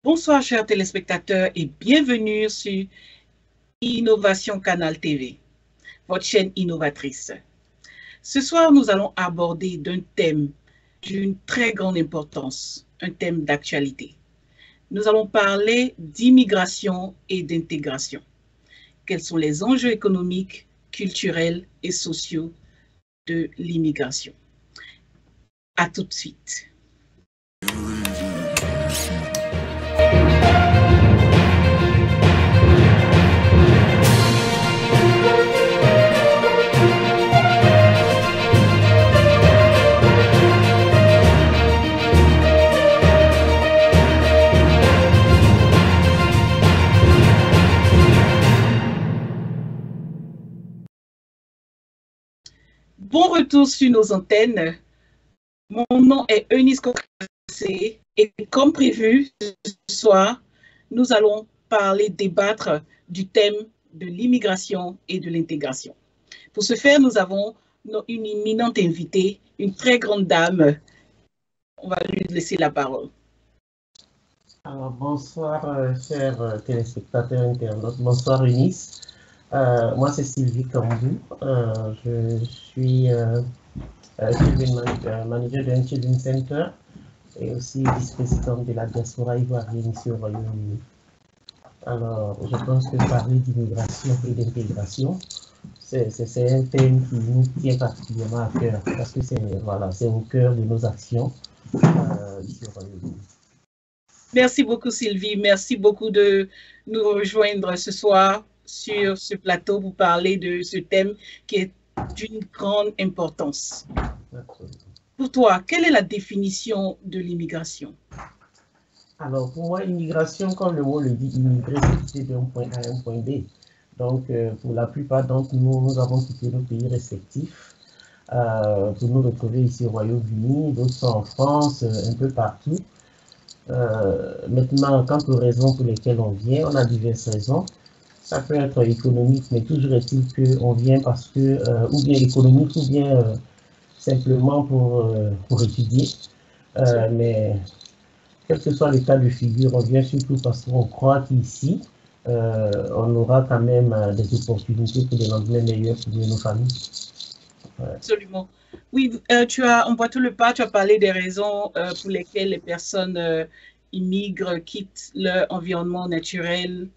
Bonsoir chers téléspectateurs et bienvenue sur Innovation Canal TV, votre chaîne innovatrice. Ce soir, nous allons aborder d'un thème d'une très grande importance, un thème d'actualité. Nous allons parler d'immigration et d'intégration. Quels sont les enjeux économiques, culturels et sociaux de l'immigration? À tout de suite. Bon retour sur nos antennes. Mon nom est Eunice Kokassé et comme prévu ce soir, nous allons débattre du thème de l'immigration et de l'intégration. Pour ce faire, nous avons une éminente invitée, une très grande dame. On va lui laisser la parole. Alors, bonsoir, chers téléspectateurs internautes. Bonsoir, Eunice. Moi, c'est Sylvie Cambou. Je suis manager d'un Children's Center et aussi vice-présidente de la diaspora ivoirienne ici au Royaume-Uni. Alors, je pense que parler d'immigration et d'intégration, c'est un thème qui nous tient particulièrement à cœur parce que c'est au cœur de nos actions ici au Royaume-Uni. Merci beaucoup Sylvie, merci beaucoup de nous rejoindre ce soir sur ce plateau pour parler de ce thème qui est d'une grande importance. Pour toi, quelle est la définition de l'immigration? Alors pour moi, immigration, comme le mot le dit, immigrer, c'est quitter d'un point A à un point B. Donc pour la plupart d'entre nous, nous avons quitté nos pays respectifs pour nous retrouver ici au Royaume-Uni, d'autres sont en France, un peu partout. Maintenant, quant aux raisons pour lesquelles on vient, on a diverses raisons. Ça peut être économique, mais toujours est-il qu'on vient parce que, ou bien économique, ou bien simplement pour étudier. Mais quel que soit le cas de figure, on vient surtout parce qu'on croit qu'ici, on aura quand même des opportunités pour des lendemains meilleurs pour nos familles. Absolument. Oui, on voit tout le pas, tu as parlé des raisons pour lesquelles les personnes immigrent, quittent leur environnement naturel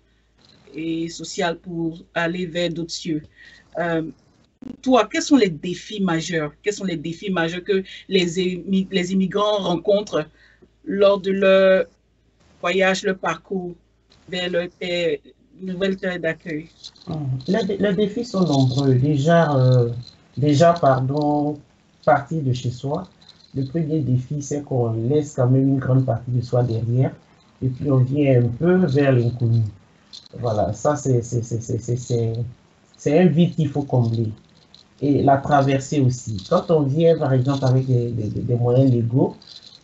et social pour aller vers d'autres cieux. Toi, quels sont les défis majeurs? Quels sont les défis majeurs que les immigrants rencontrent lors de leur voyage, leur parcours vers leur nouvelle terre d'accueil? Les défis sont nombreux. Partir de chez soi. Le premier défi, c'est qu'on laisse quand même une grande partie de soi derrière et puis on vient un peu vers l'inconnu. Voilà, ça c'est un vide qu'il faut combler. Et la traversée aussi. Quand on vient par exemple avec des moyens légaux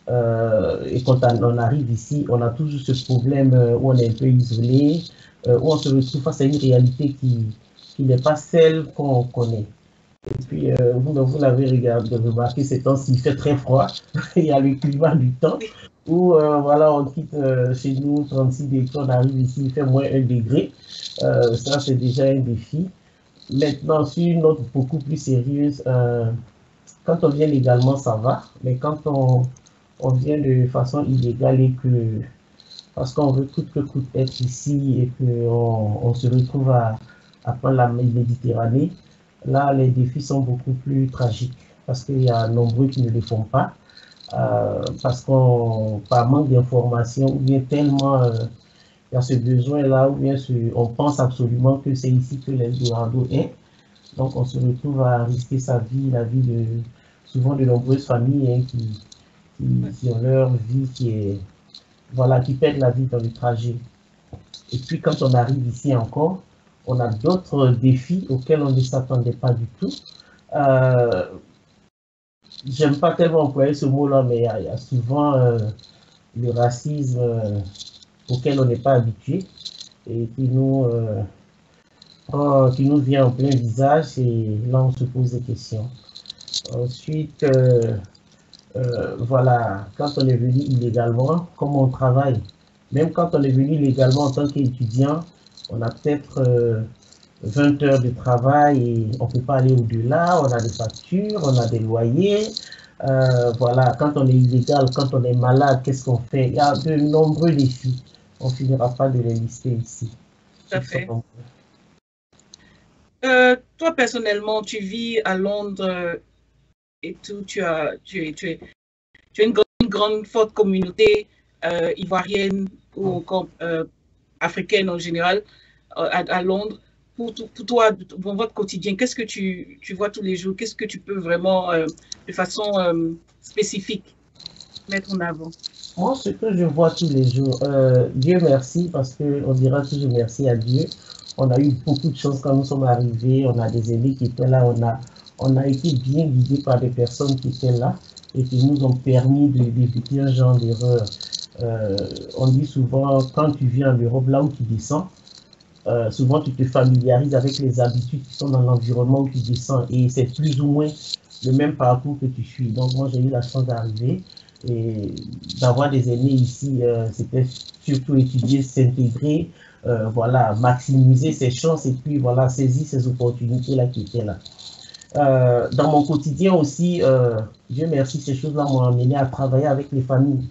et quand on arrive ici, on a toujours ce problème où on est un peu isolé, où on se retrouve face à une réalité qui n'est pas celle qu'on connaît. Et puis, vous l'avez remarqué, ces temps-ci, il fait très froid. Il y a le climat du temps où, voilà, on quitte chez nous 36 degrés, on arrive ici, il fait moins 1 degré. Ça, c'est déjà un défi. Maintenant, sur une note beaucoup plus sérieuse, quand on vient légalement, ça va. Mais quand on vient de façon illégale et que, parce qu'on veut coûte que coûte être ici et qu'on se retrouve à prendre la Méditerranée, là, les défis sont beaucoup plus tragiques parce qu'il y a nombreux qui ne le font pas, parce qu'on, par manque d'informations, ou bien tellement il y a ce besoin-là, ou bien on pense absolument que c'est ici que l'Eldorado est. Donc, on se retrouve à risquer sa vie, la vie de souvent de nombreuses familles hein, qui ont leur vie qui perdent la vie dans le trajet. Et puis, quand on arrive ici encore, on a d'autres défis auxquels on ne s'attendait pas du tout. J'aime pas tellement employer ce mot-là, mais il y a souvent le racisme auquel on n'est pas habitué et qui nous vient en plein visage et là on se pose des questions. Ensuite, voilà, quand on est venu illégalement, comme on travaille Même quand on est venu légalement en tant qu'étudiant, on a peut-être 20 heures de travail et on ne peut pas aller au-delà, on a des factures, on a des loyers. Voilà, quand on est illégal, quand on est malade, qu'est-ce qu'on fait? Il y a de nombreux défis. On ne finira pas de les lister ici. Tout à fait. Toi, personnellement, tu vis à Londres et tout, tu as une grande, forte communauté ivoirienne ou encore africaine en général à Londres. Pour toi, dans votre quotidien, qu'est-ce que tu vois tous les jours? Qu'est-ce que tu peux vraiment, de façon spécifique, mettre en avant? Moi, ce que je vois tous les jours, Dieu merci, parce qu'on dira toujours merci à Dieu. On a eu beaucoup de chance quand nous sommes arrivés. On a des aînés qui étaient là. On a été bien guidés par des personnes qui étaient là et qui nous ont permis d'éviter un genre d'erreur. On dit souvent, quand tu viens en Europe, là où tu descends, souvent tu te familiarises avec les habitudes qui sont dans l'environnement où tu descends et c'est plus ou moins le même parcours que tu suis. Donc moi, j'ai eu la chance d'arriver et d'avoir des aînés ici, c'était surtout étudier, s'intégrer, voilà, maximiser ses chances et puis voilà, saisir ces opportunités-là qui étaient là. Dans mon quotidien aussi, Dieu merci, ces choses-là m'ont amené à travailler avec les familles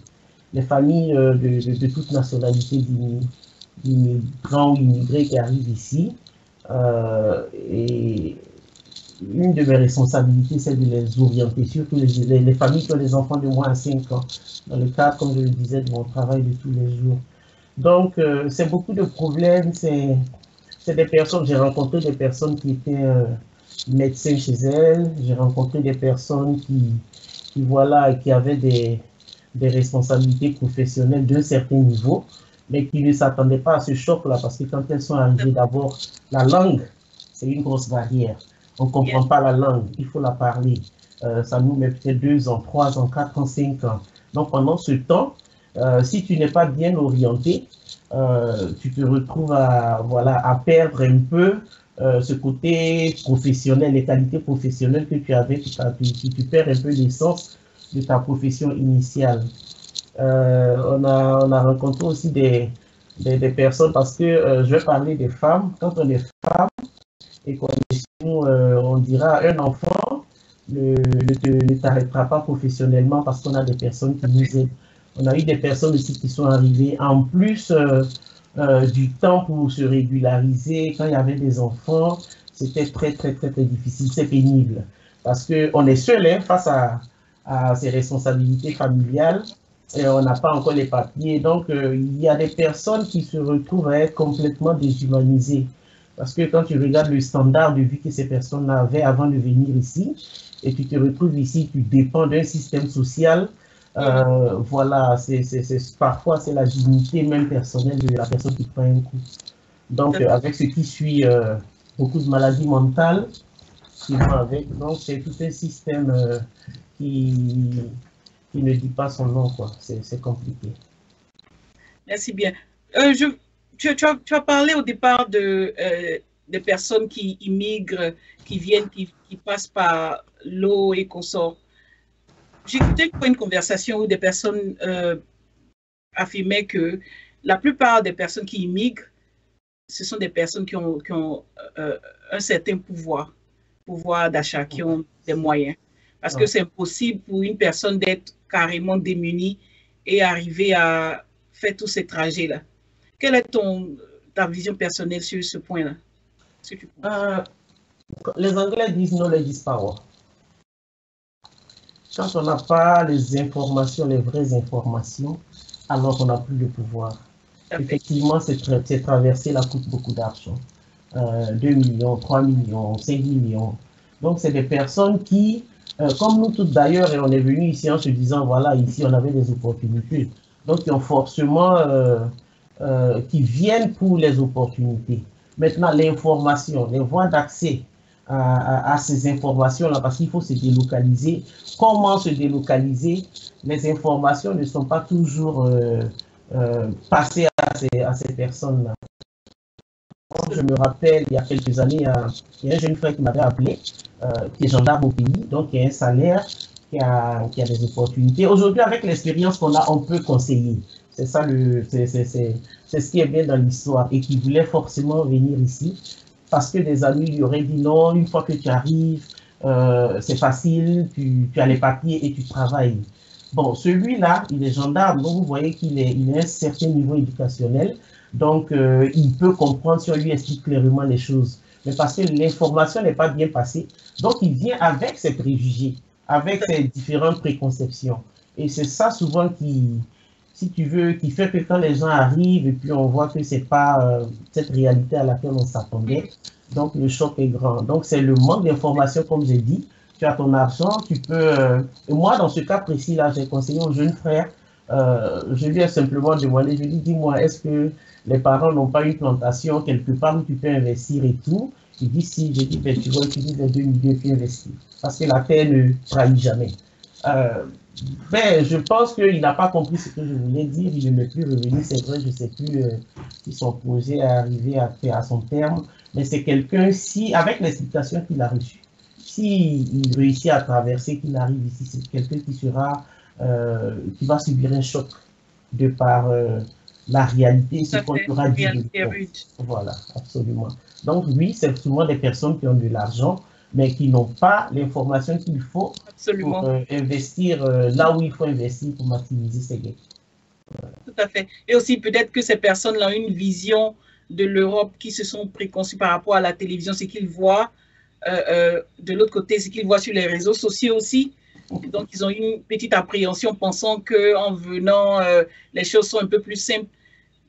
de toute nationalité d'immigrants ou immigrés qui arrivent ici. Et une de mes responsabilités, c'est de les orienter, surtout les familles qui ont des enfants de moins de 5 ans, dans le cadre, comme je le disais, de mon travail de tous les jours. Donc, c'est beaucoup de problèmes, c'est des personnes, j'ai rencontré des personnes qui étaient médecins chez elles, j'ai rencontré des personnes voilà, qui avaient des responsabilités professionnelles d'un certain niveau, mais qui ne s'attendaient pas à ce choc-là, parce que quand elles sont arrivées, d'abord, la langue, c'est une grosse barrière. On ne comprend pas la langue, il faut la parler. Ça nous met peut-être 2 ans, 3 ans, 4 ans, 5 ans. Donc pendant ce temps, si tu n'es pas bien orienté, tu te retrouves à perdre un peu ce côté professionnel, les qualités professionnelles que tu avais, tu perds un peu l'essence de ta profession initiale. On a rencontré aussi des personnes, parce que je vais parler des femmes. Quand on est femme et qu'on est chez nous, on dira un enfant ne t'arrêtera pas professionnellement parce qu'on a des personnes qui nous aident. On a eu des personnes aussi qui sont arrivées en plus du temps pour se régulariser. Quand il y avait des enfants, c'était très, très, très, très difficile. C'est pénible parce qu'on est seul face à ces responsabilités familiales et on n'a pas encore les papiers. Donc, il y a des personnes qui se retrouvent à être complètement déshumanisées. Parce que quand tu regardes le standard de vie que ces personnes avaient avant de venir ici, et tu te retrouves ici, tu dépends d'un système social, voilà, parfois c'est la dignité même personnelle de la personne qui prend un coup. Donc, avec ce qui suit, beaucoup de maladies mentales qui vont avec, donc c'est tout un système qui ne dit pas son nom, quoi. C'est compliqué. Merci bien. Tu as parlé au départ des personnes qui immigrent, qui viennent, qui passent par l'eau et consorts. J'ai écouté une conversation où des personnes affirmaient que la plupart des personnes qui immigrent, ce sont des personnes qui ont un certain pouvoir d'achat, qui ont des moyens. Parce que c'est impossible pour une personne d'être carrément démunie et arriver à faire tous ces trajets-là. Quelle est ta vision personnelle sur ce point-là? Les Anglais disent knowledge power. Quand on n'a pas les informations, les vraies informations, alors on n'a plus de pouvoir. Effectivement, c'est traversé, là coûte beaucoup d'argent. 2 millions, 3 millions, 5 millions. Donc, c'est des personnes qui, comme nous toutes d'ailleurs, et on est venu ici en se disant, voilà, ici, on avait des opportunités. Donc, qui ont forcément, qui viennent pour les opportunités. Maintenant, l'information, les voies d'accès à ces informations-là, parce qu'il faut se délocaliser. Comment se délocaliser? Les informations ne sont pas toujours passées à ces personnes-là. Je me rappelle, il y a quelques années, il y a un jeune frère qui m'avait appelé, qui est gendarme au pays, donc qui a un salaire, qui a des opportunités. Aujourd'hui, avec l'expérience qu'on a, on peut conseiller. C'est ça, c'est ce qui est bien dans l'histoire et qui voulait forcément venir ici parce que des amis lui auraient dit non, une fois que tu arrives, c'est facile, tu as les papiers et tu travailles. Bon, celui-là, il est gendarme, donc vous voyez qu'il a un certain niveau éducationnel, donc il peut comprendre si on lui explique clairement les choses. Mais parce que l'information n'est pas bien passée, donc il vient avec ses préjugés, avec ses différentes préconceptions. Et c'est ça souvent qui, si tu veux, qui fait que quand les gens arrivent et puis on voit que c'est pas cette réalité à laquelle on s'attendait, donc le choc est grand. Donc c'est le manque d'information, comme j'ai dit. Tu as ton argent, tu peux... et moi, dans ce cas précis-là, j'ai conseillé au jeune frère, je lui ai simplement demandé, je lui ai dit, dis-moi, est-ce que les parents n'ont pas une plantation quelque part où tu peux investir et tout? Il dit, si. J'ai dit, ben, tu vas utiliser les 2 milieux puis investir. Parce que la terre ne trahit jamais. Ben, je pense qu'il n'a pas compris ce que je voulais dire. Il ne m'est plus revenu. C'est vrai, je ne sais plus si son projet est arrivé à son terme. Mais c'est quelqu'un, si, avec l'explication qu'il a reçue, s'il réussit à traverser, qu'il arrive ici, c'est quelqu'un qui sera, qui va subir un choc de par la réalité, ce qu'on aura dit. Voilà, absolument. Donc oui, c'est souvent des personnes qui ont de l'argent, mais qui n'ont pas l'information qu'il faut pour investir là où il faut investir pour maximiser ses gains. Tout à fait. Et aussi peut-être que ces personnes-là ont une vision de l'Europe qui se sont préconçues par rapport à la télévision, ce qu'ils voient. De l'autre côté, ce qu'ils voient sur les réseaux sociaux aussi. Donc, ils ont une petite appréhension pensant qu'en venant, les choses sont un peu plus simples.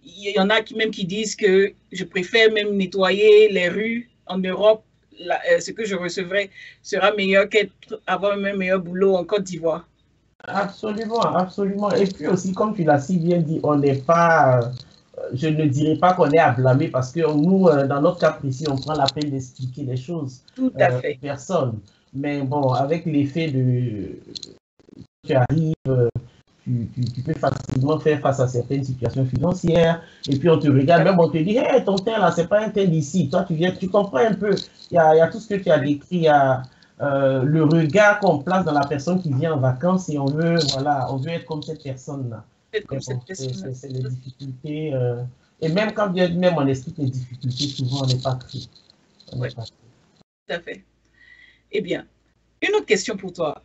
Il y en a même qui disent que je préfère même nettoyer les rues en Europe. Ce que je recevrai sera meilleur qu'avoir un meilleur boulot en Côte d'Ivoire. Absolument, absolument. Et puis aussi, comme tu l'as si bien dit, on n'est pas... je ne dirais pas qu'on est à blâmer parce que nous, dans notre cas précis, on prend la peine d'expliquer les choses aux personnes. Mais bon, avec l'effet de... Tu arrives, tu peux facilement faire face à certaines situations financières et puis on te regarde, même on te dit, hey, ton teint là, c'est pas un teint d'ici. Toi, tu viens, tu comprends un peu. Il y a tout ce que tu as décrit, il y a le regard qu'on place dans la personne qui vient en vacances et on veut, voilà, on veut être comme cette personne-là. C'est les difficultés. Et même quand même on explique les difficultés, souvent on n'est pas pris. Oui, tout à fait. Eh bien, une autre question pour toi.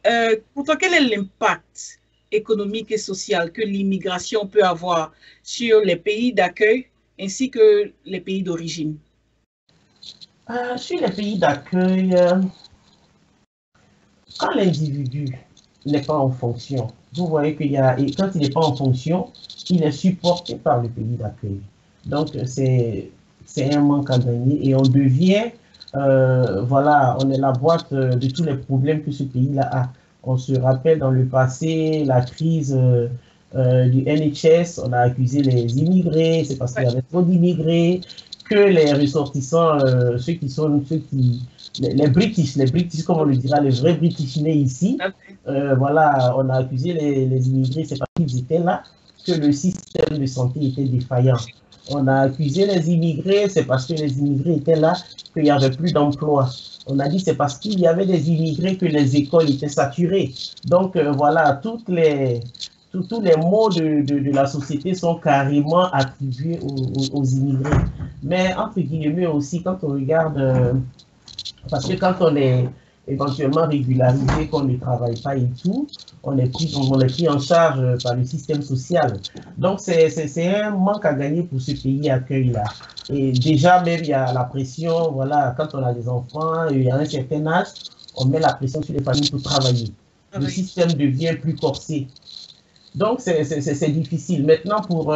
Pour toi, quel est l'impact économique et social que l'immigration peut avoir sur les pays d'accueil ainsi que les pays d'origine? Sur les pays d'accueil, quand l'individu n'est pas en fonction, vous voyez qu'il y a, et quand il n'est pas en fonction, il est supporté par le pays d'accueil. Donc, c'est un manque à gagner et on devient, voilà, on est la boîte de tous les problèmes que ce pays-là a. On se rappelle dans le passé, la crise du NHS, on a accusé les immigrés, c'est parce qu'il y avait trop d'immigrés, que les ressortissants, les British, comme on le dira, les vrais British nés ici, voilà, on a accusé les immigrés, c'est parce qu'ils étaient là que le système de santé était défaillant. On a accusé les immigrés, c'est parce que les immigrés étaient là qu'il n'y avait plus d'emploi. On a dit c'est parce qu'il y avait des immigrés que les écoles étaient saturées. Donc voilà, tous les maux de la société sont carrément attribués aux immigrés. Mais entre guillemets aussi, quand on regarde, parce que quand on est éventuellement régularisé, qu'on ne travaille pas et tout, on est pris en charge par le système social. Donc c'est un manque à gagner pour ce pays accueil-là. Et déjà même il y a la pression, voilà, quand on a des enfants, il y a un certain âge, on met la pression sur les familles pour travailler. Le système devient plus corsé. Donc, c'est difficile. Maintenant, pour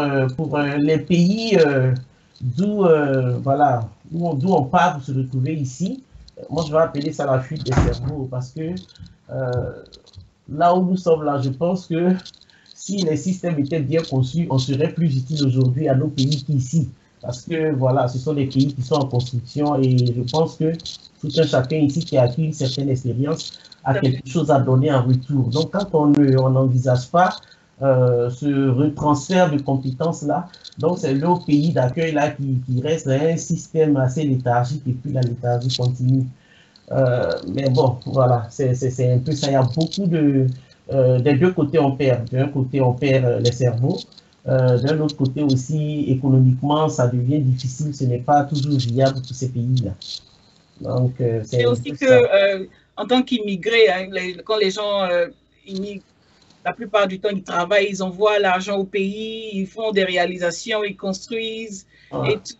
les pays d'où voilà, d'où on part pour se retrouver ici, moi, je vais appeler ça la fuite des cerveaux parce que là où nous sommes là, je pense que si les systèmes étaient bien conçus, on serait plus utile aujourd'hui à nos pays qu'ici. Parce que, voilà, ce sont des pays qui sont en construction et je pense que tout un chacun ici qui a acquis une certaine expérience a quelque chose à donner en retour. Donc, quand on n'envisage pas ce transfert de compétences-là. Donc, c'est le pays d'accueil-là qui reste un système assez léthargique et puis la léthargie continue. Mais bon, voilà, c'est un peu ça. Il y a beaucoup de... des deux côtés, on perd. D'un côté, on perd les cerveaux. D'un autre côté aussi, économiquement, ça devient difficile, ce n'est pas toujours viable pour ces pays-là. Donc, c'est C'est un aussi peu que, ça. en tant qu'immigrés, hein, quand les gens immigrent, la plupart du temps, ils travaillent, ils envoient l'argent au pays, ils font des réalisations, ils construisent. Et Voilà. tout.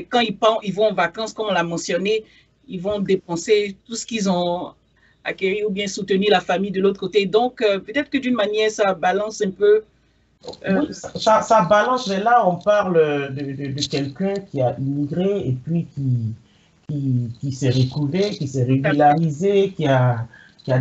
Quand ils vont en vacances, comme on l'a mentionné, ils vont dépenser tout ce qu'ils ont acquis ou bien soutenir la famille de l'autre côté. Donc, peut-être que d'une manière, ça balance un peu. Oui, ça balance, mais là, on parle de quelqu'un qui a immigré et puis qui s'est retrouvé, qui s'est Tout à fait. régularisé, qui a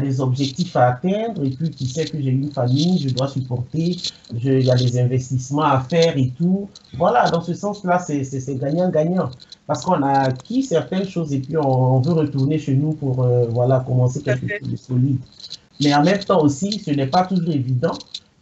des objectifs à atteindre et puis qui sait que j'ai une famille, je dois supporter, il y a des investissements à faire et tout. Voilà, dans ce sens-là, c'est gagnant-gagnant. Parce qu'on a acquis certaines choses et puis on veut retourner chez nous pour voilà, commencer Tout à quelque fait. chose de solide. Mais en même temps aussi, ce n'est pas toujours évident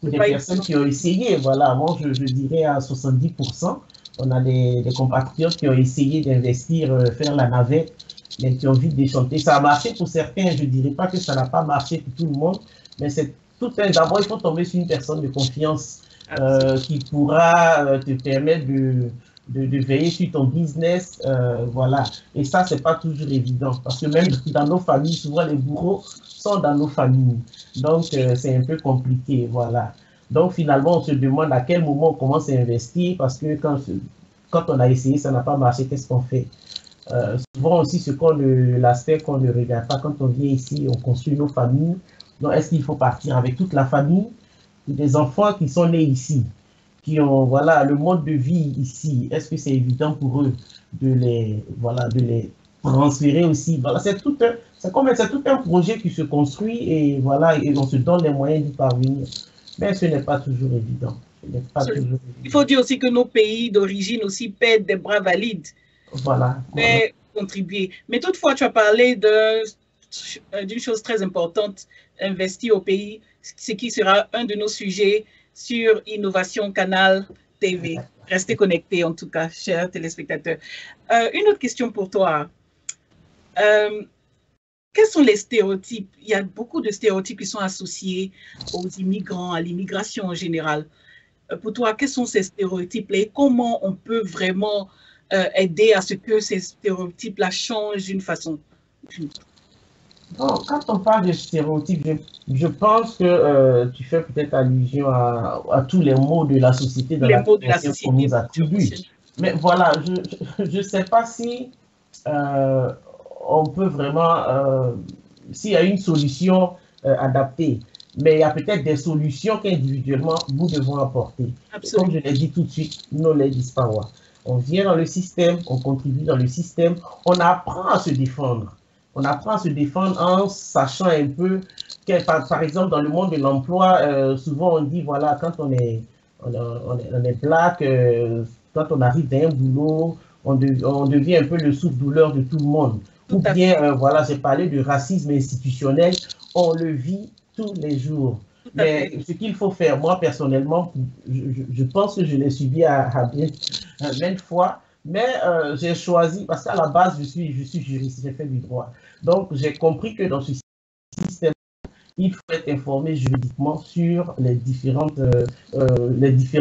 pour C'est des pas personnes évident. qui ont essayé. Voilà, moi, je dirais à 70%, on a des compatriotes qui ont essayé d'investir, faire la navette, mais qui ont vite déchanté. Ça a marché pour certains, je ne dirais pas que ça n'a pas marché pour tout le monde, mais c'est tout un. D'abord, il faut tomber sur une personne de confiance Absolument. qui pourra te permettre de veiller sur ton business, voilà. Et ça, c'est pas toujours évident, parce que même dans nos familles, souvent les bourreaux sont dans nos familles. Donc, c'est un peu compliqué, voilà. Donc, finalement, on se demande à quel moment on commence à investir, parce que quand on a essayé, ça n'a pas marché, qu'est-ce qu'on fait? Souvent aussi, l'aspect qu'on ne regarde pas quand on vient ici, on construit nos familles. Donc, est-ce qu'il faut partir avec toute la famille? Des enfants qui sont nés ici, qui ont voilà, le mode de vie ici, est-ce que c'est évident pour eux voilà, de les transférer aussi? Voilà, c'est tout un projet qui se construit et voilà, et on se donne les moyens d'y parvenir. Mais ce n'est pas toujours évident. Ce n'est pas Absolument. toujours Il évident. faut dire aussi que nos pays d'origine aussi paient des bras valides, Voilà, voilà. paient contribuer. Mais toutefois, tu as parlé d'une chose très importante, investir au pays, ce qui sera un de nos sujets sur Innovation Canal TV. Restez connectés, en tout cas, chers téléspectateurs. Une autre question pour toi. Euh, Quels sont les stéréotypes? Il y a beaucoup de stéréotypes qui sont associés aux immigrants, à l'immigration en général. Pour toi, quels sont ces stéréotypes-là et comment on peut vraiment aider à ce que ces stéréotypes-là changent d'une façon? Bon, quand on parle de stéréotypes, je pense que tu fais peut-être allusion à tous les mots de la société dans Les mots laquelle de on la vient qu'on société, nous comme tu as attribue. mentionné. Mais voilà, je sais pas si euh, on peut vraiment, s'il y a une solution adaptée, mais il y a peut-être des solutions qu'individuellement nous devons apporter. Et comme je Absolument. l'ai dit tout de suite, no ladies power. On vient dans le système, on contribue dans le système, on apprend à se défendre. On apprend à se défendre en sachant un peu, par exemple, dans le monde de l'emploi, souvent on dit, voilà, quand on est black, quand on arrive dans un boulot, on devient un peu le souffre-douleur de tout le monde. Ou Tout à bien, fait. voilà, j'ai parlé de racisme institutionnel, on le vit tous les jours. Tout à Mais fait. ce qu'il faut faire, moi personnellement, je pense que je l'ai subi à bien, maintes fois, mais j'ai choisi, parce qu'à la base, je suis juriste, j'ai fait du droit. Donc, j'ai compris que dans ce système, il faut être informé juridiquement sur les différents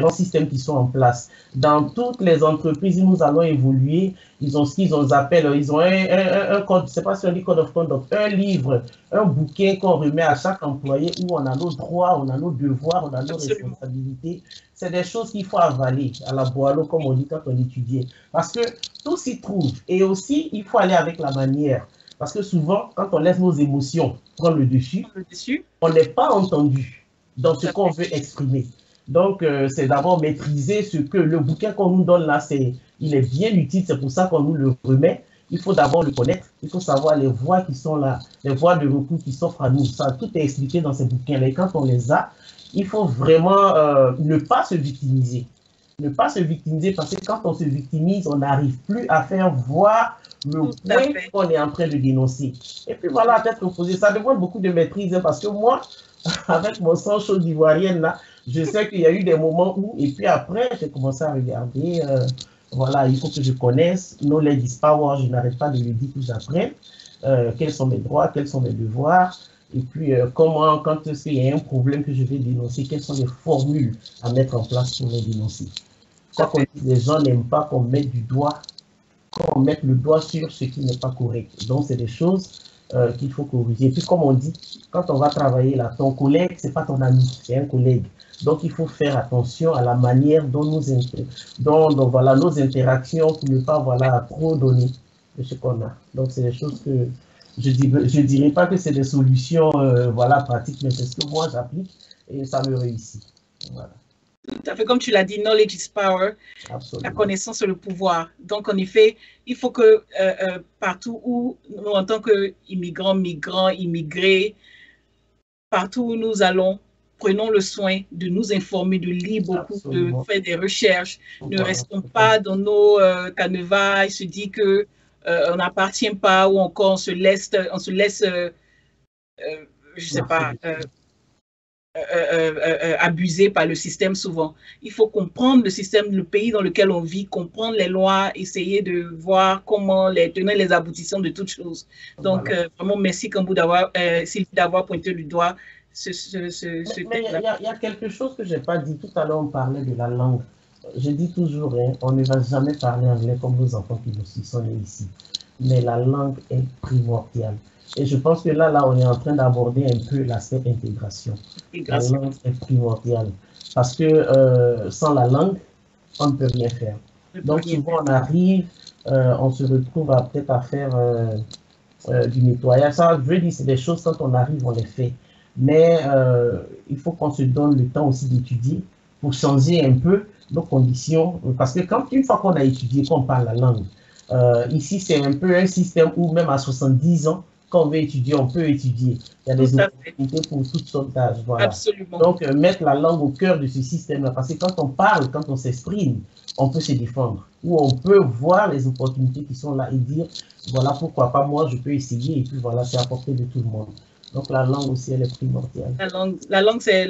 systèmes qui sont en place. Dans toutes les entreprises où nous allons évoluer, ils ont ce qu'ils appellent, ils ont un code, je ne sais pas si on dit code of conduct, un livre, un bouquin qu'on remet à chaque employé où on a nos droits, on a nos devoirs, on a nos Absolument. responsabilités. C'est des choses qu'il faut avaler à la boileau, comme on dit quand on étudiait. Parce que tout s'y trouve. Et aussi, il faut aller avec la manière. Parce que souvent, quand on laisse nos émotions prendre le dessus, Dessus. on n'est pas entendu dans ce Tout à qu'on fait. veut exprimer. Donc, c'est d'abord maîtriser ce que le bouquin qu'on nous donne là, il est bien utile, c'est pour ça qu'on nous le remet. Il faut d'abord le connaître, il faut savoir les voies qui sont là, les voies de recours qui s'offrent à nous. Ça, tout est expliqué dans ces bouquins-là. Et quand on les a, il faut vraiment ne pas se victimiser. Ne pas se victimiser parce que quand on se victimise, on n'arrive plus à faire voir le Tout à point fait. qu'on est en train de dénoncer. Et puis voilà, peut-être reposer. Ça demande beaucoup de maîtrise hein, parce que moi, avec mon sang chaud d'ivoirienne là, je sais qu'il y a eu des moments où, et puis après, j'ai commencé à regarder, voilà, il faut que je connaisse, no ladies power, je n'arrête pas de le dire que j'apprenne, quels sont mes droits, quels sont mes devoirs, Et puis, comment, quand il y a un problème que je vais dénoncer, quelles sont les formules à mettre en place pour les dénoncer. Quoi qu'on dise, les gens n'aiment pas qu'on mette le doigt sur ce qui n'est pas correct. Donc, c'est des choses qu'il faut corriger. Et puis, comme on dit, quand on va travailler là, ton collègue, ce n'est pas ton ami, c'est un collègue. Donc, il faut faire attention à la manière dont voilà, nos interactions pour ne pas voilà, trop donner de ce qu'on a. Donc, c'est des choses que je ne dirais pas que c'est des solutions voilà, pratiques, mais c'est ce que moi j'applique et ça me réussit. Voilà. Tout à fait, comme tu l'as dit, knowledge is power. Absolument. La connaissance est le pouvoir. Donc, en effet, il faut que partout où nous, en tant qu'immigrants, migrants, immigrés, partout où nous allons, prenons le soin de nous informer, de lire beaucoup, Absolument. De faire des recherches. Voilà. Ne restons pas dans nos canevas et se dire que on n'appartient pas ou encore on se laisse je sais pas, abusé par le système souvent. Il faut comprendre le système, le pays dans lequel on vit, comprendre les lois, essayer de voir comment les tenants et les aboutissants de toutes choses. Donc, voilà. Vraiment, merci Kambou Sylvie d'avoir pointé du doigt mais il y a quelque chose que je n'ai pas dit. Tout à l'heure, on parlait de la langue. Je dis toujours, hein, on ne va jamais parler anglais comme nos enfants qui sont nés ici. Mais la langue est primordiale. Et je pense que là, on est en train d'aborder un peu l'aspect intégration. La langue est primordiale. Parce que sans la langue, on ne peut rien faire. Donc, souvent, on arrive, on se retrouve peut-être à faire du nettoyage. Ça, je veux dire, c'est des choses, quand on arrive, on les fait. Mais il faut qu'on se donne le temps aussi d'étudier pour changer un peu nos conditions. Parce que une fois qu'on a étudié, qu'on parle la langue, ici, c'est un peu un système où même à 70 ans, quand on veut étudier, on peut étudier. Il y a des opportunités pour toutes sortes d'âges. Voilà. Absolument. Donc, mettre la langue au cœur de ce système-là, parce que quand on parle, quand on s'exprime, on peut se défendre. Ou on peut voir les opportunités qui sont là et dire, voilà, pourquoi pas moi, je peux essayer. Et puis voilà, c'est à portée de tout le monde. Donc, la langue aussi, elle est primordiale. La langue c'est,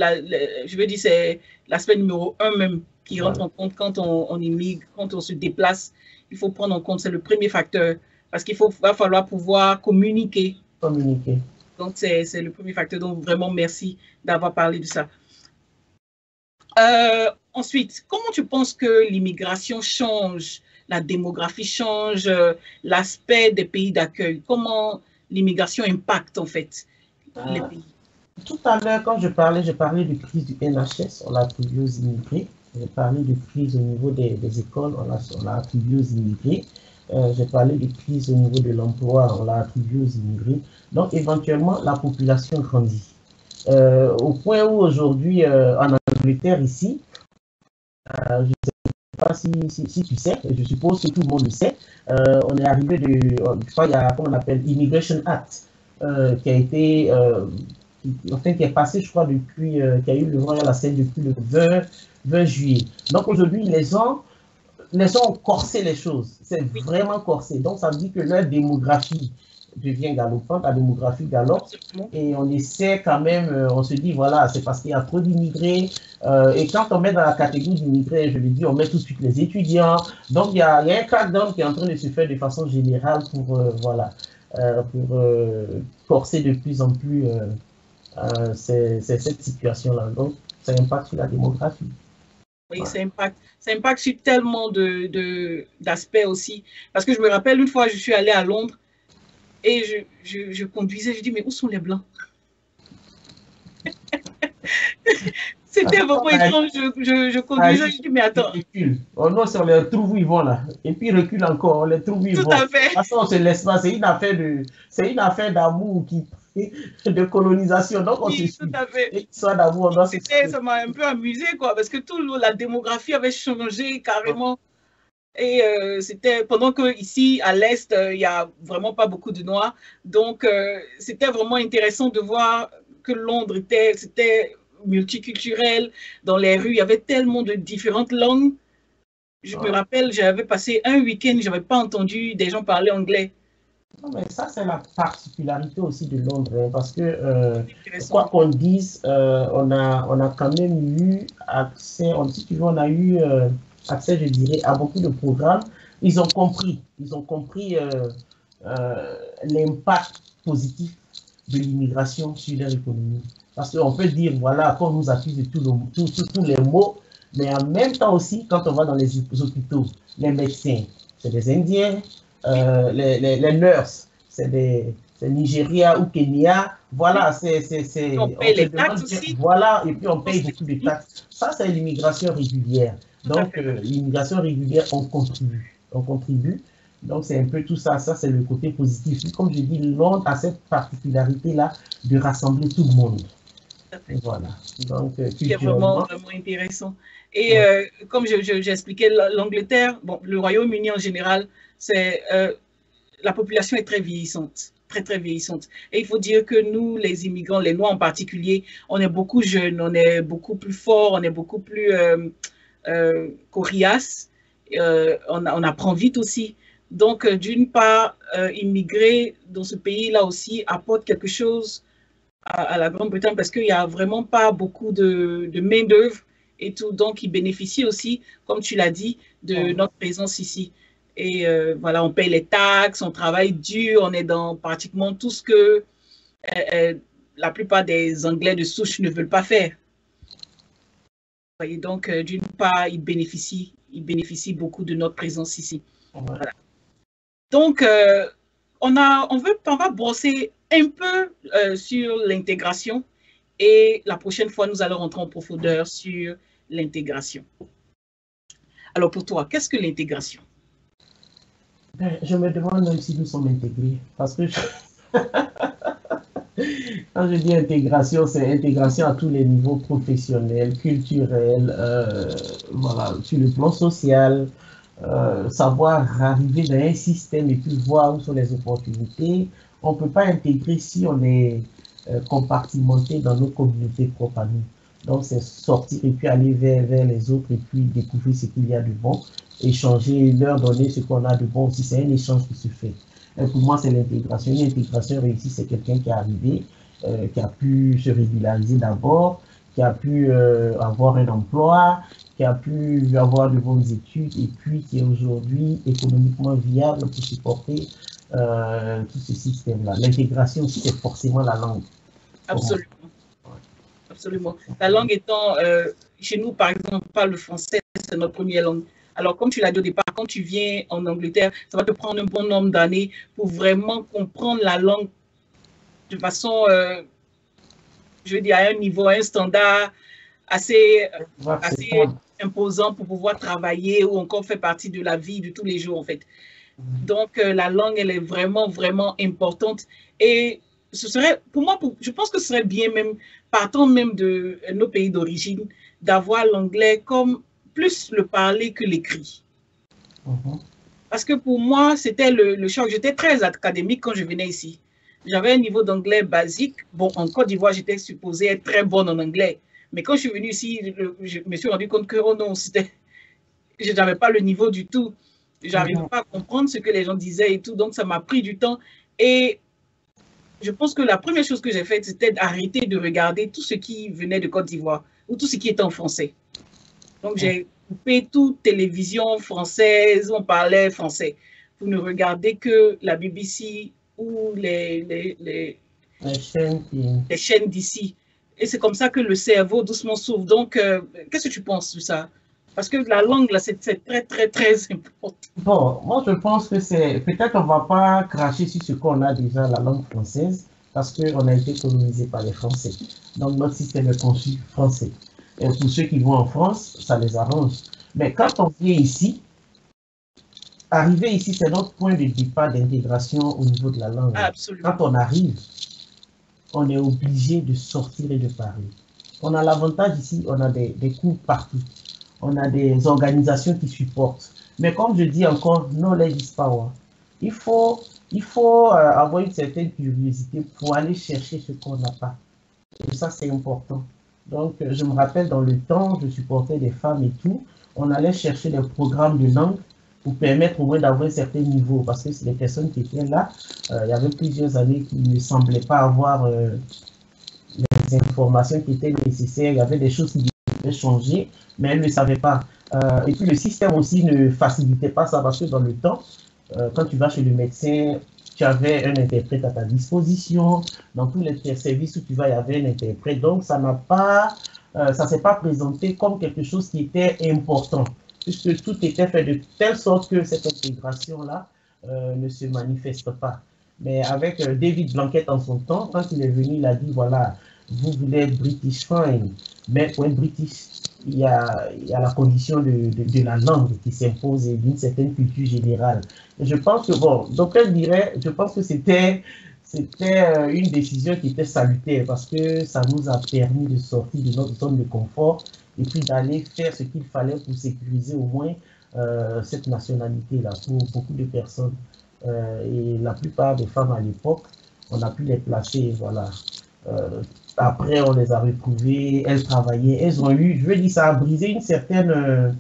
je veux dire, c'est l'aspect numéro 1 même qui rentre en compte quand on immigre, quand on se déplace. Il faut prendre en compte, c'est le premier facteur. Parce qu'il va falloir pouvoir communiquer. Donc, c'est le premier facteur. Donc, vraiment, merci d'avoir parlé de ça. Ensuite, comment tu penses que l'immigration change, la démographie change, l'aspect des pays d'accueil? Comment l'immigration impacte, en fait, les pays? Tout à l'heure, quand je parlais de crise du NHS, on l'a attribué aux immigrés. J'ai parlé de crise au niveau des écoles, on l'a attribué aux immigrés. J'ai parlé de crise au niveau de l'emploi, on l'a attribué aux immigrés. Donc, éventuellement, la population grandit. Au point où aujourd'hui, en Angleterre, ici, je ne sais pas si tu sais, je suppose que tout le monde le sait, on est arrivé je crois, il y a, comment on appelle, Immigration Act, qui a été, qui est passé, je crois, depuis, qui a eu le vent à la scène depuis le 20 juillet. Donc, aujourd'hui, les gens ont corsé les choses, c'est vraiment corsé. Donc, ça veut dire que leur démographie devient galopante, la démographie galope, et on essaie quand même, on se dit, voilà, c'est parce qu'il y a trop d'immigrés, et quand on met dans la catégorie d'immigrés, je le dis, on met tout de suite les étudiants. Donc, il y a un crackdown qui est en train de se faire de façon générale pour, voilà, pour forcer de plus en plus cette situation-là. Donc, ça impacte sur la démographie. Oui, ça impacte sur tellement d'aspects aussi. Parce que je me rappelle, une fois, je suis allée à Londres et je conduisais, je dis, mais où sont les Blancs? C'était vraiment étrange. Je conduisais, je dis, mais attends. Oh non, on les trouve où ils vont là. Et puis ils reculent encore, on les trouve où ils vont. Tout à fait. De toute façon, on se laisse pas. C'est une affaire d'amour de colonisation. Donc on se suit. Tout à fait. Et soit d'amour, on doit se suivre. Ça m'a un peu amusé, quoi, parce que la démographie avait changé carrément. Et c'était pendant que ici à l'Est, il n'y a vraiment pas beaucoup de Noirs. Donc, c'était vraiment intéressant de voir que Londres c'était multiculturel. Dans les rues, il y avait tellement de différentes langues. Je me rappelle, j'avais passé un week-end, je n'avais pas entendu des gens parler anglais. Non, mais ça, c'est la particularité aussi de Londres, hein, parce que, quoi qu'on dise, on a quand même eu accès, si tu veux, on a eu accès, je dirais, à beaucoup de programmes. Ils ont compris l'impact positif de l'immigration sur leur économie. Parce qu'on peut dire, voilà, qu'on nous accuse de tous les maux, mais en même temps aussi, quand on va dans les hôpitaux, les médecins, c'est des Indiens, les nurses, c'est Nigeria ou Kenya, voilà, On paye les taxes aussi. Voilà, et puis on paye beaucoup de taxes. Ça, c'est l'immigration régulière. Donc, l'immigration régulière, on contribue. Donc, c'est un peu tout ça. Ça, c'est le côté positif. Comme je dis, Londres a cette particularité-là de rassembler tout le monde. Voilà. Donc, c'est vraiment intéressant. Et comme j'expliquais, l'Angleterre, bon, le Royaume-Uni en général, c'est la population est très vieillissante, très vieillissante. Et il faut dire que nous, les immigrants, les Noirs en particulier, on est beaucoup jeunes, on est beaucoup plus forts, on est beaucoup plus coriaces, on apprend vite aussi. Donc, d'une part, immigrer dans ce pays-là aussi apporte quelque chose à la Grande-Bretagne parce qu'il n'y a vraiment pas beaucoup de main-d'œuvre et tout. Donc, ils bénéficient aussi, comme tu l'as dit, de notre présence ici. Et voilà, on paye les taxes, on travaille dur, on est dans pratiquement tout ce que la plupart des Anglais de souche ne veulent pas faire. Et donc, d'une part, ils bénéficient beaucoup de notre présence ici. Voilà. Donc, on va brosser un peu sur l'intégration et la prochaine fois, nous allons rentrer en profondeur sur l'intégration. Alors, pour toi, qu'est-ce que l'intégration? Je me demande même si nous sommes intégrés, parce que quand je dis intégration, c'est intégration à tous les niveaux professionnels, culturels, voilà, sur le plan social, savoir arriver dans un système et puis voir où sont les opportunités. On ne peut pas intégrer si on est compartimenté dans nos communautés propres à nous. Donc, c'est sortir et puis aller vers les autres et puis découvrir ce qu'il y a de bon, échanger, leur donner ce qu'on a de bon aussi. C'est un échange qui se fait. Et pour moi, c'est l'intégration. Une intégration réussie, c'est quelqu'un qui est arrivé, qui a pu se régulariser d'abord, qui a pu avoir un emploi, qui a pu avoir de bonnes études et puis qui est aujourd'hui économiquement viable pour supporter tout ce système-là. L'intégration aussi, c'est forcément la langue. Absolument. Absolument. La langue étant, chez nous, par exemple, on parle le français, c'est notre première langue. Alors, comme tu l'as dit au départ, quand tu viens en Angleterre, ça va te prendre un bon nombre d'années pour vraiment comprendre la langue de façon, je veux dire, à un niveau, à un standard assez imposant pour pouvoir travailler ou encore faire partie de la vie de tous les jours, en fait. Donc, la langue, elle est vraiment, vraiment importante. Et ce serait, pour moi, je pense que ce serait bien même, partant même de nos pays d'origine, d'avoir l'anglais comme plus le parler que l'écrit. Parce que pour moi, c'était le choc. J'étais très académique quand je venais ici. J'avais un niveau d'anglais basique. Bon, en Côte d'Ivoire, j'étais supposée être très bonne en anglais. Mais quand je suis venue ici, je me suis rendu compte que, oh non, je n'avais pas le niveau du tout. Je n'arrivais pas à comprendre ce que les gens disaient et tout. Donc, ça m'a pris du temps. Et je pense que la première chose que j'ai faite, c'était d'arrêter de regarder tout ce qui venait de Côte d'Ivoire ou tout ce qui était en français. Donc, j'ai coupé toute télévision française, on parlait français, pour ne regarder que la BBC ou les chaînes d'ici. Et c'est comme ça que le cerveau doucement s'ouvre. Donc, qu'est-ce que tu penses de ça? Parce que la langue, là, c'est très, très, très important. Bon, moi, je pense que c'est... Peut-être on ne va pas cracher sur ce qu'on a déjà, la langue française, parce qu'on a été colonisé par les Français. Donc, notre système est conçu français. Et pour ceux qui vont en France, ça les arrange. Mais quand on vient ici, arriver ici, c'est notre point de départ d'intégration au niveau de la langue. Absolument. Quand on arrive, on est obligé de sortir et de parler. On a l'avantage ici, on a des cours partout. On a des organisations qui supportent. Mais comme je dis encore, knowledge is power. Il faut avoir une certaine curiosité pour aller chercher ce qu'on n'a pas. Et ça, c'est important. Donc, je me rappelle, dans le temps, je supportais des femmes et tout. On allait chercher des programmes de langue pour permettre au moins d'avoir un certain niveau. Parce que c'est les personnes qui étaient là, il y avait plusieurs années qui ne semblaient pas avoir les informations qui étaient nécessaires. Il y avait des choses qui devaient changer, mais elles ne savaient pas. Et puis, le système aussi ne facilitait pas ça parce que dans le temps, quand tu vas chez le médecin, tu avais un interprète à ta disposition. Dans tous les services où tu vas, il y avait un interprète. Donc, ça ne s'est pas présenté comme quelque chose qui était important, puisque tout était fait de telle sorte que cette intégration-là ne se manifeste pas. Mais avec David Blanquette en son temps, quand il est venu, il a dit, voilà, vous voulez être British Fine, mais pour être British, il y a la condition de la langue qui s'impose et d'une certaine culture générale. Et je pense que, bon, donc elle dirait, je pense que c'était une décision qui était salutaire parce que ça nous a permis de sortir de notre zone de confort et puis d'aller faire ce qu'il fallait pour sécuriser au moins cette nationalité-là pour beaucoup de personnes. Et la plupart des femmes à l'époque, on a pu les placer, voilà. Après, on les a retrouvées, elles travaillaient, elles ont eu, je veux dire, ça a brisé une certaine,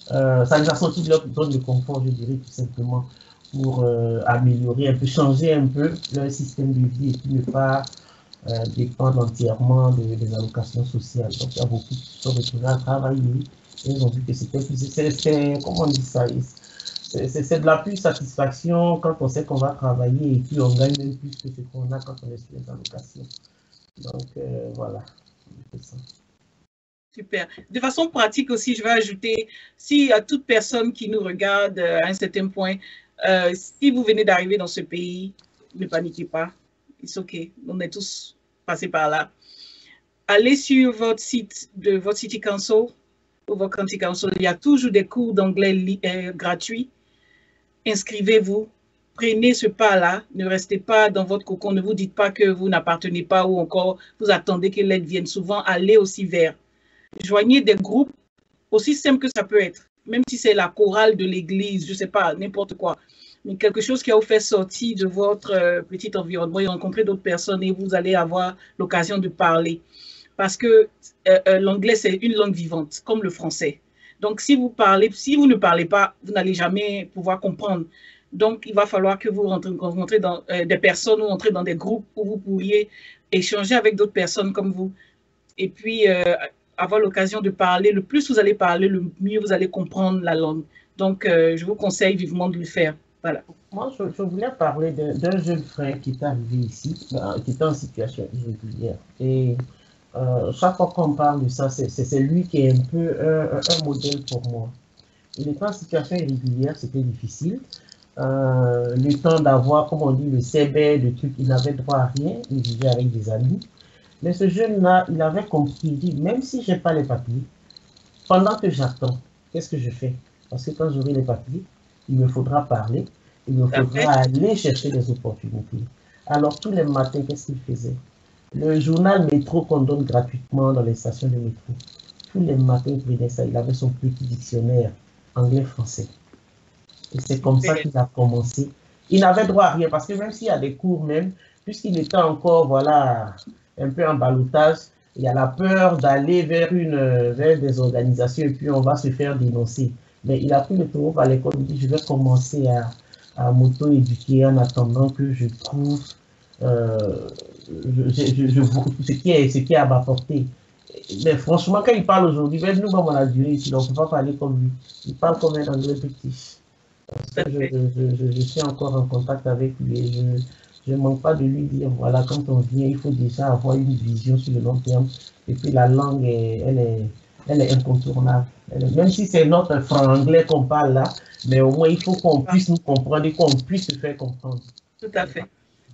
ça les a sorti de leur zone de confort, je dirais, tout simplement, pour améliorer un peu, changer un peu leur système de vie et puis ne pas dépendre entièrement des allocations sociales. Donc, il y a beaucoup qui se sont retrouvés à travailler et ils ont vu que c'était plus, comment on dit ça, c'est de la plus satisfaction quand on sait qu'on va travailler et puis on gagne même plus que ce qu'on a quand on est sur les allocations. Donc, voilà. Super. De façon pratique aussi, je vais ajouter, si à toute personne qui nous regarde à un certain point, si vous venez d'arriver dans ce pays, ne paniquez pas. C'est OK. On est tous passés par là. Allez sur votre site de votre City Council ou votre County Council. Il y a toujours des cours d'anglais gratuits. Inscrivez-vous. Prenez ce pas-là, ne restez pas dans votre cocon, ne vous dites pas que vous n'appartenez pas ou encore vous attendez que l'aide vienne. Souvent, allez aussi vers. Joignez des groupes, aussi simple que ça peut être, même si c'est la chorale de l'église, je ne sais pas, n'importe quoi, mais quelque chose qui va vous faire sortir de votre petit environnement et rencontrer d'autres personnes et vous allez avoir l'occasion de parler. Parce que l'anglais, c'est une langue vivante, comme le français. Donc, si vous ne parlez pas, vous n'allez jamais pouvoir comprendre. Donc, il va falloir que vous rencontrez dans des personnes ou entrez dans des groupes où vous pourriez échanger avec d'autres personnes comme vous. Et puis, avoir l'occasion de parler. Le plus vous allez parler, le mieux vous allez comprendre la langue. Donc, je vous conseille vivement de le faire. Voilà. Moi, je voulais parler d'un jeune frère qui est arrivé ici, qui était en situation irrégulière. Et chaque fois qu'on parle de ça, c'est lui qui est un peu un modèle pour moi. Il était en situation irrégulière, c'était difficile. Le temps d'avoir, comme on dit, le CB, le truc, il n'avait droit à rien, il vivait avec des amis. Mais ce jeune-là, il avait compris, il dit, même si je n'ai pas les papiers, pendant que j'attends, qu'est-ce que je fais? Parce que quand j'aurai les papiers, il me faudra parler, il me faudra aller chercher des opportunités. Alors, tous les matins, qu'est-ce qu'il faisait? Le journal métro qu'on donne gratuitement dans les stations de métro, tous les matins, il prenait ça, il avait son petit dictionnaire anglais-français. Et c'est comme ça qu'il a commencé. Il n'avait droit à rien, parce que même s'il y a des cours même, puisqu'il était encore, voilà, un peu en ballottage, il y a la peur d'aller vers des organisations et puis on va se faire dénoncer. Mais il a pris le taureau à l'école, il dit, je vais commencer à m'auto-éduquer en attendant que je trouve ce qui est à ma portée. Mais franchement, quand il parle aujourd'hui, même nous, on a duré ici, donc on ne peut pas parler comme lui. Il parle comme un anglais british. Je suis encore en contact avec lui et je ne manque pas de lui dire, voilà, quand on vient, il faut déjà avoir une vision sur le long terme. Et puis la langue, elle est incontournable. Même si c'est notre franc-anglais qu'on parle là, mais au moins, il faut qu'on puisse nous comprendre et qu'on puisse se faire comprendre. Tout à fait.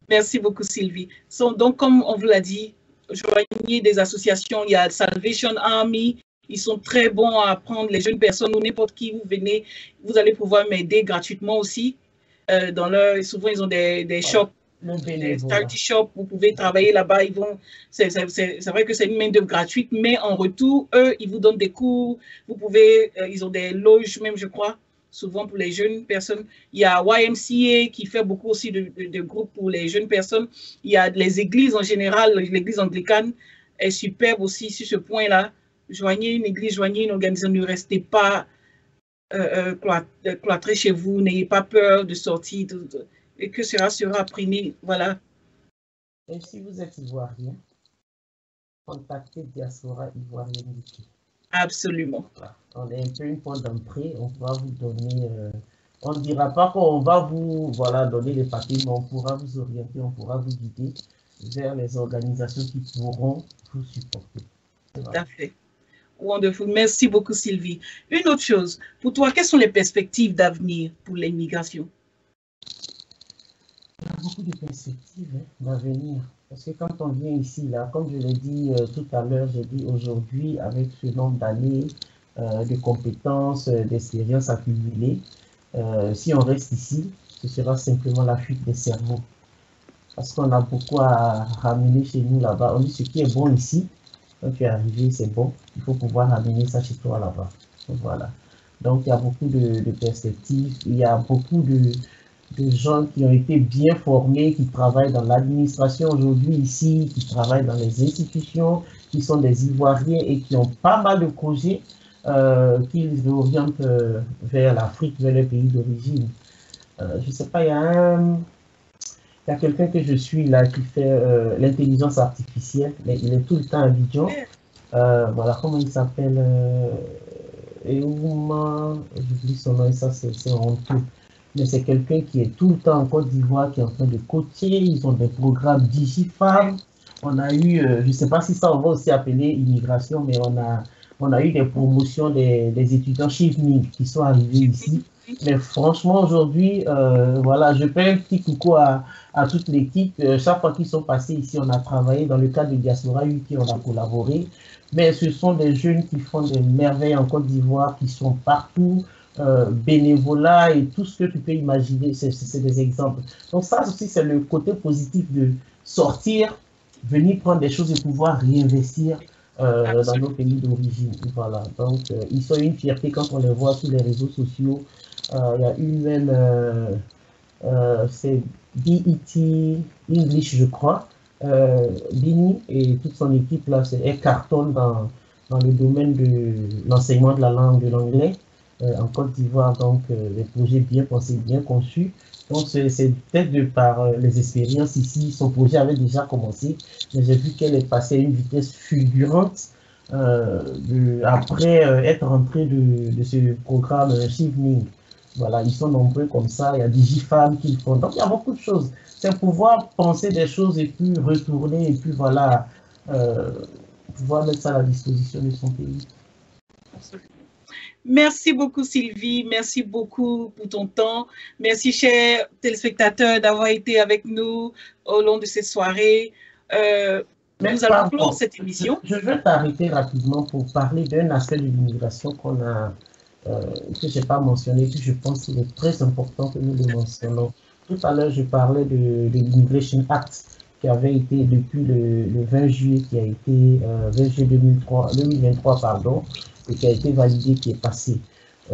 Merci beaucoup, Sylvie. Donc, comme on vous l'a dit, joignez des associations. Il y a Salvation Army. Ils sont très bons à apprendre les jeunes personnes ou n'importe qui vous venez. Vous allez pouvoir m'aider gratuitement aussi. Souvent, ils ont des shops, des charity shops. Vous pouvez travailler là-bas. C'est vrai que c'est une main-d'œuvre gratuite, mais en retour, eux, ils vous donnent des cours. Ils ont des loges même, je crois, souvent pour les jeunes personnes. Il y a YMCA qui fait beaucoup aussi de groupes pour les jeunes personnes. Il y a les églises en général, l'église anglicane est superbe aussi sur ce point-là. Joignez une église, joignez une organisation, ne restez pas cloîtrés chez vous, n'ayez pas peur de sortir, et que cela sera primé, voilà. Et si vous êtes ivoirien, contactez Diaspora Ivoirienne du Quai. Absolument. Voilà. On est un peu une porte d'entrée, on pourra vous donner On ne dira pas qu'on va vous voilà, donner les papiers, mais on pourra vous orienter, on pourra vous guider vers les organisations qui pourront vous supporter. Tout à fait. Wonderful. Merci beaucoup, Sylvie. Une autre chose, pour toi, quelles sont les perspectives d'avenir pour l'immigration? Il y a beaucoup de perspectives d'avenir. Parce que quand on vient ici, là, comme je l'ai dit tout à l'heure, j'ai dit aujourd'hui, avec ce nombre d'années, de compétences, d'expériences accumulées, si on reste ici, ce sera simplement la fuite des cerveaux. Parce qu'on a beaucoup à ramener chez nous là-bas. On dit ce qui est bon ici, quand tu es arrivé, c'est bon. Il faut pouvoir ramener ça chez toi là-bas. Voilà. Donc, il y a beaucoup de perspectives. Il y a beaucoup de gens qui ont été bien formés, qui travaillent dans l'administration aujourd'hui ici, qui travaillent dans les institutions, qui sont des Ivoiriens et qui ont pas mal de projets qu'ils orientent vers l'Afrique, vers les pays d'origine. Je ne sais pas, il y a quelqu'un que je suis là qui fait l'intelligence artificielle, mais il est tout le temps à Abidjan. Voilà, comment il s'appelle Eouma, j'oublie son nom et ça c'est honteux. Mais c'est quelqu'un qui est tout le temps en Côte d'Ivoire, qui est en train de coacher. Ils ont des programmes DigiFarm. On a eu, je ne sais pas si ça on va aussi appeler immigration, mais on a eu des promotions des étudiants Shifming qui sont arrivés ici. Mais franchement, aujourd'hui, voilà, je fais un petit coucou à toute l'équipe. Chaque fois qu'ils sont passés ici, on a travaillé dans le cadre de Diaspora UK, on a collaboré. Mais ce sont des jeunes qui font des merveilles en Côte d'Ivoire, qui sont partout. Bénévolat et tout ce que tu peux imaginer, c'est des exemples. Donc ça aussi, c'est le côté positif de sortir, venir prendre des choses et pouvoir réinvestir dans nos pays d'origine. Voilà. Donc, ils sont une fierté quand on les voit sur les réseaux sociaux. Il y a une même, c'est BET English, je crois. Bini et toute son équipe, là, elle cartonne dans le domaine de l'enseignement de la langue de l'anglais. En Côte d'Ivoire, donc des projets bien pensés, bien conçus. Donc c'est peut-être de par les expériences ici, son projet avait déjà commencé, mais j'ai vu qu'elle est passée à une vitesse fulgurante après être rentrée de ce programme Shifming. Voilà, ils sont nombreux comme ça, il y a des GIFAM qui font, donc il y a beaucoup de choses. C'est pouvoir penser des choses et puis retourner et puis voilà, pouvoir mettre ça à la disposition de son pays. Absolument. Merci beaucoup, Sylvie. Merci beaucoup pour ton temps. Merci, chers téléspectateurs, d'avoir été avec nous au long de cette soirée. Nous allons clore cette émission. Je veux t'arrêter rapidement pour parler d'un aspect de l'immigration que je n'ai pas mentionné, que je pense qu'il est très important que nous le mentionnons. Tout à l'heure, je parlais de l'Immigration Act qui avait été depuis le 20 juillet, qui a été 20 juillet 2023, pardon, et qui a été validé, qui est passé.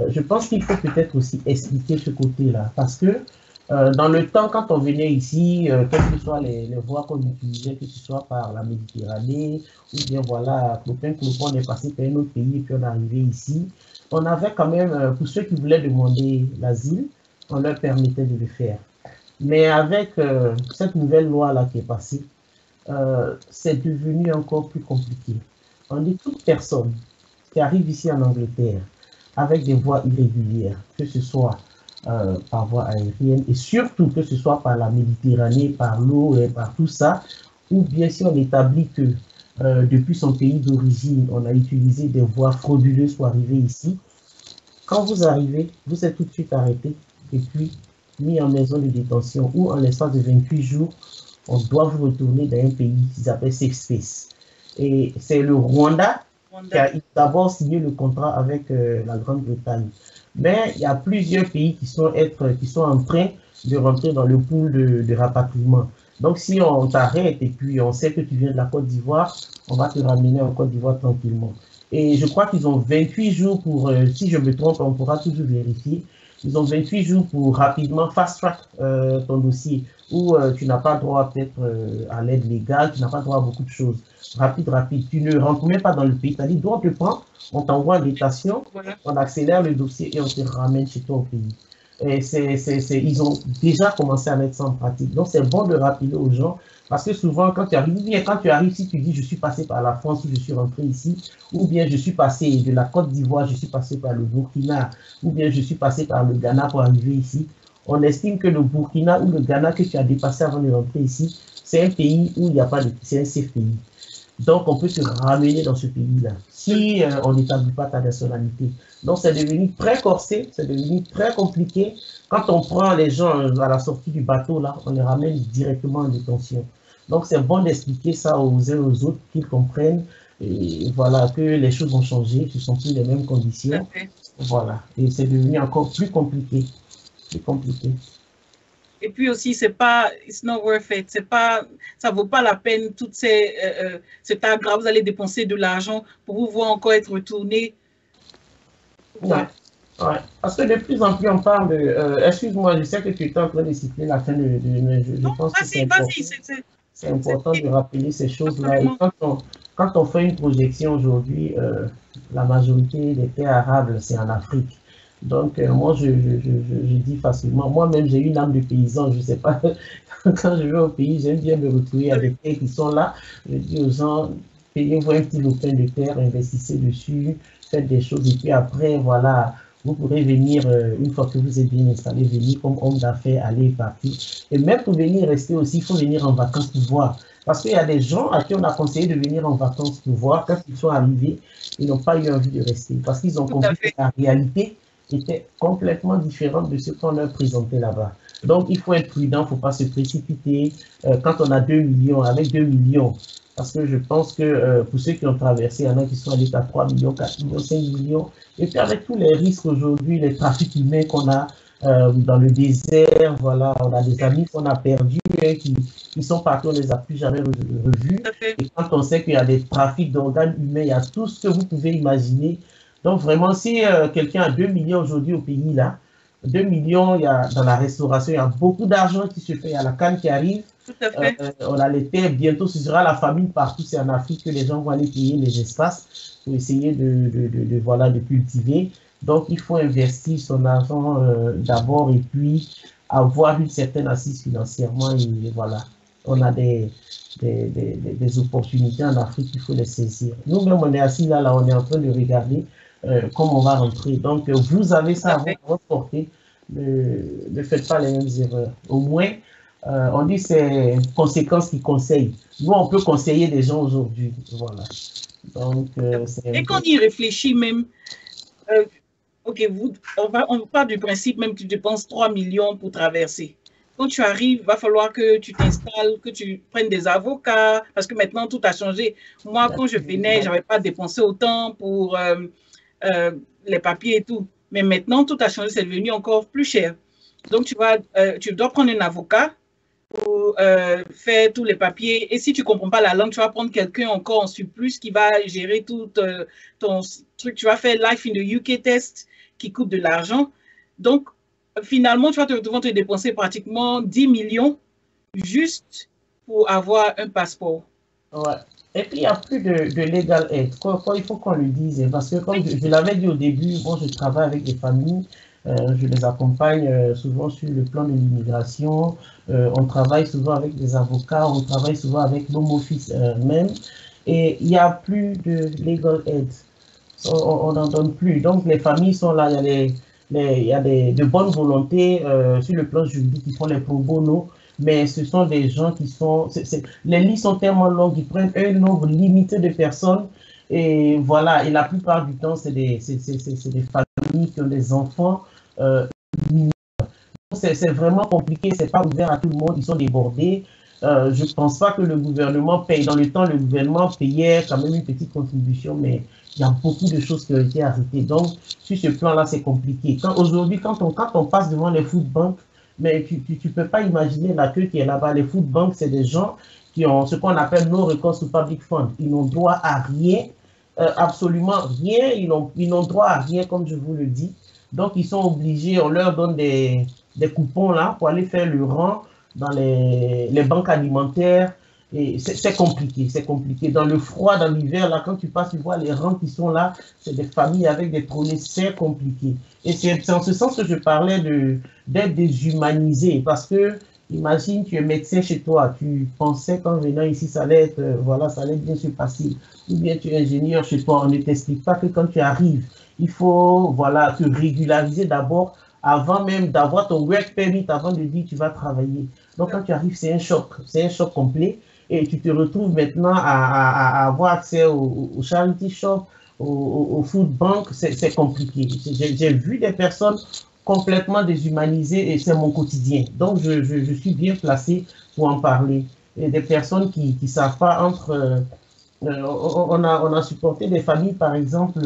Je pense qu'il faut peut-être aussi expliquer ce côté-là, parce que dans le temps, quand on venait ici, quelles que soient les voies qu'on utilisait, que ce soit par la Méditerranée, ou bien voilà, on est passé par un autre pays et puis on est arrivé ici, on avait quand même, pour ceux qui voulaient demander l'asile, on leur permettait de le faire. Mais avec cette nouvelle loi-là qui est passée, c'est devenu encore plus compliqué. On dit toute personne qui arrive ici en Angleterre avec des voies irrégulières, que ce soit par voie aérienne et surtout que ce soit par la Méditerranée, par l'eau et par tout ça, ou bien si on établit que depuis son pays d'origine, on a utilisé des voies frauduleuses pour arriver ici, quand vous arrivez, vous êtes tout de suite arrêté et puis mis en maison de détention où en l'espace de 28 jours, on doit vous retourner dans un pays qu'ils appellent Safe Space. Et c'est le Rwanda qui a d'abord signé le contrat avec la Grande-Bretagne. Mais il y a plusieurs pays qui sont en train de rentrer dans le pool de rapatriement. Donc, si on t'arrête et puis on sait que tu viens de la Côte d'Ivoire, on va te ramener en Côte d'Ivoire tranquillement. Et je crois qu'ils ont 28 jours pour, si je me trompe, on pourra toujours vérifier. Ils ont 28 jours pour rapidement fast-track ton dossier, où tu n'as pas droit peut-être à l'aide légale, tu n'as pas droit à beaucoup de choses. Rapide. Tu ne rentres même pas dans le pays. C'est-à-dire, on te prend, on t'envoie en détention, on accélère le dossier et on te ramène chez toi au pays. Et ils ont déjà commencé à mettre ça en pratique. Donc, c'est bon de rappeler aux gens, parce que souvent, quand tu arrives, si tu dis, je suis passé par la France, ou je suis rentré ici, ou bien je suis passé de la Côte d'Ivoire, je suis passé par le Burkina, ou bien je suis passé par le Ghana pour arriver ici, on estime que le Burkina ou le Ghana que tu as dépassé avant de rentrer ici, c'est un pays où il n'y a pas de... C'est un safe pays. Donc, on peut te ramener dans ce pays-là si on n'établit pas ta nationalité. Donc, c'est devenu très corsé, c'est devenu très compliqué. Quand on prend les gens à la sortie du bateau, là, on les ramène directement en détention. Donc, c'est bon d'expliquer ça aux uns et aux autres, qu'ils comprennent, et voilà, que les choses ont changé, ce ne sont plus les mêmes conditions. Voilà, et c'est devenu encore plus compliqué. Plus compliqué. Et puis aussi, c'est pas, it's not worth it. C'est pas, ça vaut pas la peine. Toutes c'est pas grave. Vous allez dépenser de l'argent pour vous voir encore être retourné. Ouais. Ouais. Parce que de plus en plus on parle de. Excuse-moi, je sais que tu étais en train de citer la fin je pense que c'est important de rappeler ces choses-là. Et quand on fait une projection aujourd'hui, la majorité des terres arables, c'est en Afrique. Donc, moi, je dis facilement, moi-même, j'ai une âme de paysan, je ne sais pas, quand je vais au pays, j'aime bien me retrouver avec des terres qui sont là. Je dis aux gens, payez-vous un petit lopin de terre, investissez dessus, faites des choses, et puis après, voilà, vous pourrez venir, une fois que vous êtes bien installé, venir comme homme d'affaires, aller partir. Et même pour venir rester aussi, il faut venir en vacances pour voir. Parce qu'il y a des gens à qui on a conseillé de venir en vacances pour voir, quand ils sont arrivés, ils n'ont pas eu envie de rester, parce qu'ils ont compris que la réalité était complètement différente de ce qu'on leur présentait là-bas. Donc, il faut être prudent, il ne faut pas se précipiter. Quand on a 2 millions, avec 2 millions, parce que je pense que pour ceux qui ont traversé, il y en a qui sont allés à 3 millions, 4 millions, 5 millions. Et puis, avec tous les risques aujourd'hui, les trafics humains qu'on a dans le désert, voilà, on a des amis qu'on a perdus, qui sont partis, on ne les a plus jamais revus. Et quand on sait qu'il y a des trafics d'organes humains, il y a tout ce que vous pouvez imaginer. Donc, vraiment, si quelqu'un a 2 millions aujourd'hui au pays, là, 2 millions, il y a, dans la restauration, il y a beaucoup d'argent qui se fait. Il y a la canne qui arrive. Tout à fait. On a les terres. Bientôt, ce sera la famine partout. C'est en Afrique que les gens vont aller payer les espaces pour essayer de cultiver. Donc, il faut investir son argent d'abord et puis avoir une certaine assise financièrement. Et voilà, on a des opportunités en Afrique, il faut les saisir. Nous-mêmes, on est assis là, on est en train de regarder comment on va rentrer. Donc, vous avez ça à votre portée. Ne faites pas les mêmes erreurs. Au moins, on dit c'est conséquences qui conseillent. Nous, on peut conseiller des gens aujourd'hui. Voilà. Donc, et quand on y réfléchit même, ok, on part du principe même que tu dépenses 3 millions pour traverser. Quand tu arrives, il va falloir que tu t'installes, que tu prennes des avocats, parce que maintenant, tout a changé. Moi, quand je venais, je n'avais pas dépensé autant pour les papiers et tout. Mais maintenant, tout a changé, c'est devenu encore plus cher. Donc, tu dois prendre un avocat pour faire tous les papiers. Et si tu ne comprends pas la langue, tu vas prendre quelqu'un encore en surplus qui va gérer tout ton truc. Tu vas faire Life in the UK test qui coûte de l'argent. Donc, finalement, tu vas te dépenser pratiquement 10 millions juste pour avoir un passeport. Ouais. Et puis, il n'y a plus de legal aid. Il faut qu'on le dise. Parce que, comme je l'avais dit au début, moi, je travaille avec des familles. Je les accompagne souvent sur le plan de l'immigration. On travaille souvent avec des avocats. On travaille souvent avec l'home office même. Et il n'y a plus de legal aid. On n'en donne plus. Donc, les familles sont là. Il y a de bonnes volontés sur le plan juridique qui font les pro bono. Mais ce sont des gens qui sont... les listes sont tellement longues, ils prennent un nombre limité de personnes. Et voilà, et la plupart du temps, c'est des familles qui ont des enfants mineurs. C'est vraiment compliqué, c'est pas ouvert à tout le monde, ils sont débordés. Je ne pense pas que le gouvernement paye. Dans le temps, le gouvernement payait quand même une petite contribution, mais il y a beaucoup de choses qui ont été arrêtées. Donc, sur ce plan-là, c'est compliqué. Aujourd'hui, quand on passe devant les food banks, mais tu ne peux pas imaginer la queue qui est là-bas. Les food banks, c'est des gens qui ont ce qu'on appelle no recourse to public fund. Ils n'ont droit à rien, absolument rien. Ils n'ont droit à rien, comme je vous le dis. Donc, ils sont obligés, on leur donne des coupons là pour aller faire le rang dans les banques alimentaires. Et c'est compliqué, c'est compliqué. Dans le froid, dans l'hiver, là, quand tu passes, tu vois les rangs qui sont là, c'est des familles avec des trolleys, c'est compliqué. Et c'est en ce sens que je parlais d'être déshumanisé, parce que imagine, tu es médecin chez toi, tu pensais qu'en venant ici, ça allait être, voilà, ça allait bien se passer. Ou bien tu es ingénieur chez toi, on ne t'explique pas que quand tu arrives, il faut, voilà, te régulariser d'abord avant même d'avoir ton work permit, avant de dire tu vas travailler. Donc, quand tu arrives, c'est un choc complet. Et tu te retrouves maintenant à avoir accès au charity shop, au food bank, c'est compliqué. J'ai vu des personnes complètement déshumanisées et c'est mon quotidien. Donc, je suis bien placé pour en parler. Et des personnes qui ne savent pas entre... on a supporté des familles, par exemple,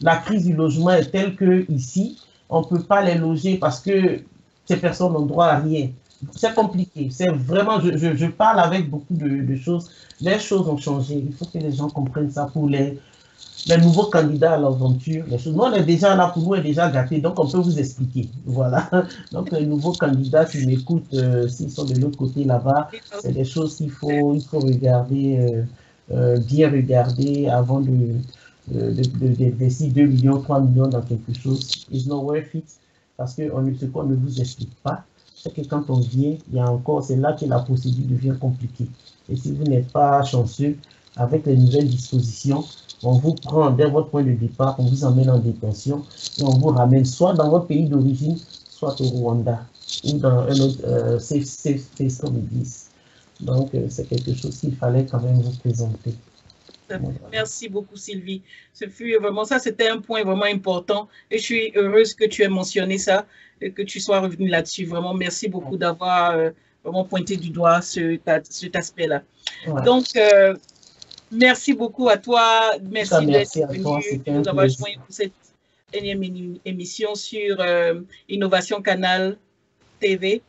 la crise du logement est telle que ici, on ne peut pas les loger parce que ces personnes n'ont droit à rien. C'est compliqué. C'est vraiment, je parle avec beaucoup de choses. Les choses ont changé. Il faut que les gens comprennent ça pour les nouveaux candidats à l'aventure. Les choses, nous, on est déjà là, pour nous, on est déjà gâtés, donc on peut vous expliquer. Voilà. Donc, les nouveaux candidats qui m'écoutent, s'ils sont de l'autre côté là-bas, c'est des choses qu'il faut regarder, bien regarder avant d'investir 2 millions, 3 millions dans quelque chose. It's not worth it. Parce que ce qu'on ne vous explique pas, c'est que quand on vient, il y a encore, c'est là que la procédure devient compliquée. Et si vous n'êtes pas chanceux, avec les nouvelles dispositions, on vous prend dès votre point de départ, on vous emmène en détention et on vous ramène soit dans votre pays d'origine, soit au Rwanda ou dans un autre safe place comme ils disent. Donc, c'est quelque chose qu'il fallait quand même vous présenter. Merci beaucoup, Sylvie. Ce fut vraiment ça, c'était un point vraiment important et je suis heureuse que tu aies mentionné ça et que tu sois revenu là-dessus. Vraiment, merci beaucoup d'avoir vraiment pointé du doigt cet aspect-là. Ouais. Donc, merci beaucoup à toi. Merci d'être venu, de nous avoir joints pour cette énième émission sur Innovation Canal TV.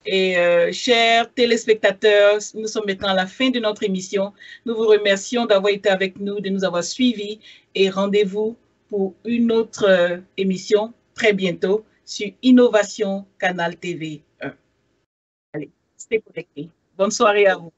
Et chers téléspectateurs, nous sommes maintenant à la fin de notre émission. Nous vous remercions d'avoir été avec nous, de nous avoir suivis et rendez-vous pour une autre émission très bientôt sur Innovation Canal TV 1. Allez, restez connectés. Bonne soirée à vous.